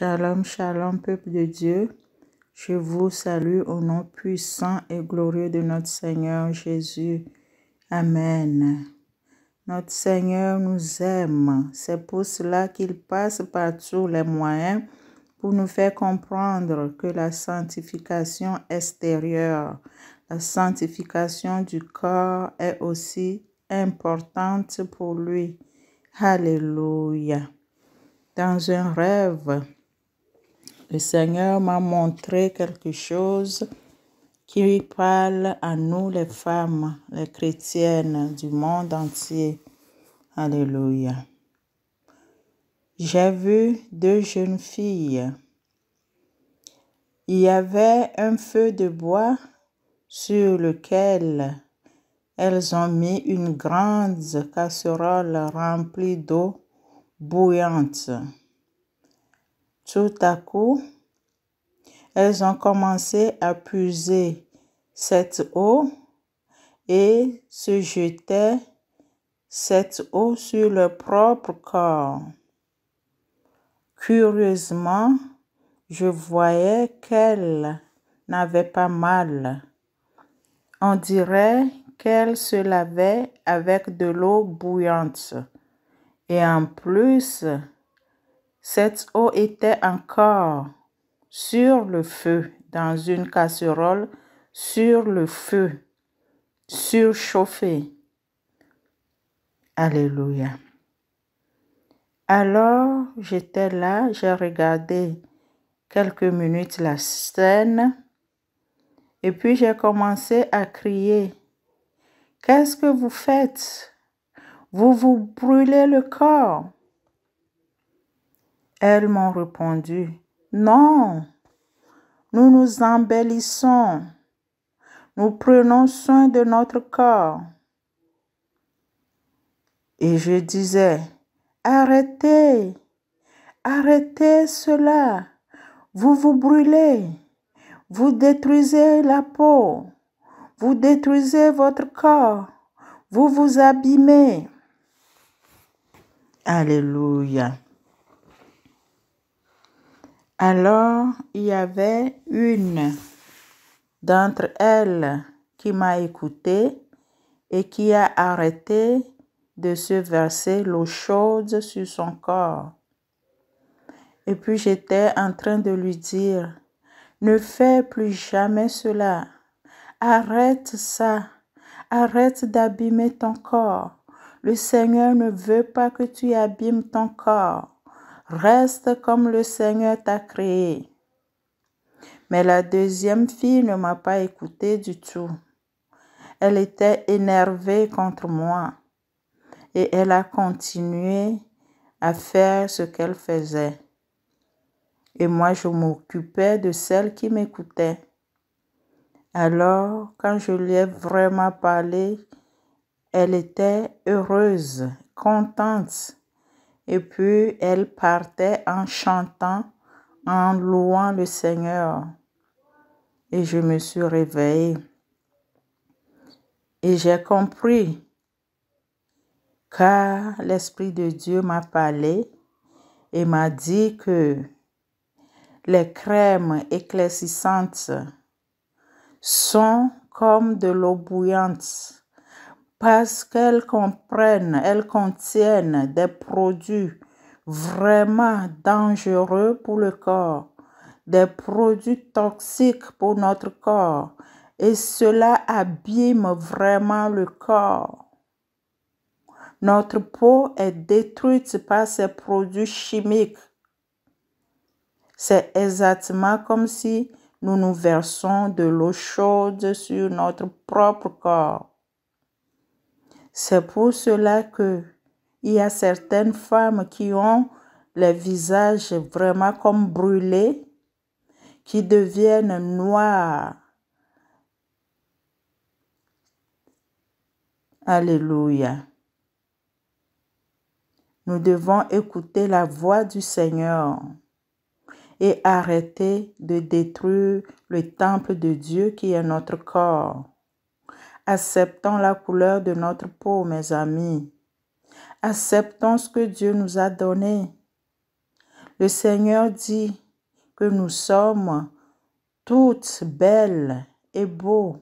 Shalom, shalom, peuple de Dieu. Je vous salue au nom puissant et glorieux de notre Seigneur Jésus. Amen. Notre Seigneur nous aime. C'est pour cela qu'il passe par tous les moyens pour nous faire comprendre que la sanctification extérieure, la sanctification du corps est aussi importante pour lui. Alléluia. Dans un rêve, le Seigneur m'a montré quelque chose qui parle à nous les femmes, les chrétiennes du monde entier. Alléluia. J'ai vu deux jeunes filles. Il y avait un feu de bois sur lequel elles ont mis une grande casserole remplie d'eau bouillante. Tout à coup, elles ont commencé à puiser cette eau et se jetaient cette eau sur leur propre corps. Curieusement, je voyais qu'elles n'avaient pas mal. On dirait qu'elles se lavaient avec de l'eau bouillante. Et en plus, cette eau était encore sur le feu, dans une casserole, sur le feu, surchauffée. Alléluia. Alors, j'étais là, j'ai regardé quelques minutes la scène, et puis j'ai commencé à crier. « Qu'est-ce que vous faites? Vous vous brûlez le corps. » Elles m'ont répondu, « Non, nous nous embellissons. Nous prenons soin de notre corps. » Et je disais, « Arrêtez, arrêtez cela. Vous vous brûlez. Vous détruisez la peau. Vous détruisez votre corps. Vous vous abîmez. » Alléluia. Alors, il y avait une d'entre elles qui m'a écouté et qui a arrêté de se verser l'eau chaude sur son corps. Et puis j'étais en train de lui dire, « Ne fais plus jamais cela. Arrête ça. Arrête d'abîmer ton corps. Le Seigneur ne veut pas que tu abîmes ton corps. Reste comme le Seigneur t'a créé. » Mais la deuxième fille ne m'a pas écouté du tout. Elle était énervée contre moi et elle a continué à faire ce qu'elle faisait. Et moi, je m'occupais de celle qui m'écoutait. Alors, quand je lui ai vraiment parlé, elle était heureuse, contente. Et puis, elle partait en chantant, en louant le Seigneur. Et je me suis réveillée. Et j'ai compris, car l'Esprit de Dieu m'a parlé et m'a dit que les crèmes éclaircissantes sont comme de l'eau bouillante parce qu'elles contiennent des produits vraiment dangereux pour le corps, des produits toxiques pour notre corps, et cela abîme vraiment le corps. Notre peau est détruite par ces produits chimiques. C'est exactement comme si nous nous versons de l'eau chaude sur notre propre corps. C'est pour cela que il y a certaines femmes qui ont les visages vraiment comme brûlés, qui deviennent noirs. Alléluia. Nous devons écouter la voix du Seigneur et arrêter de détruire le temple de Dieu qui est notre corps. Acceptons la couleur de notre peau, mes amis. Acceptons ce que Dieu nous a donné. Le Seigneur dit que nous sommes toutes belles et beaux.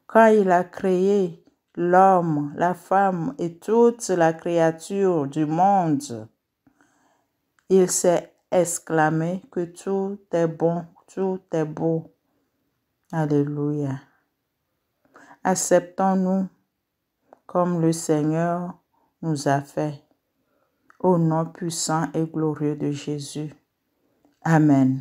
Quand il a créé l'homme, la femme et toute la créature du monde, il s'est exclamé que tout est bon, tout est beau. Alléluia. Acceptons-nous comme le Seigneur nous a fait. Au nom puissant et glorieux de Jésus. Amen.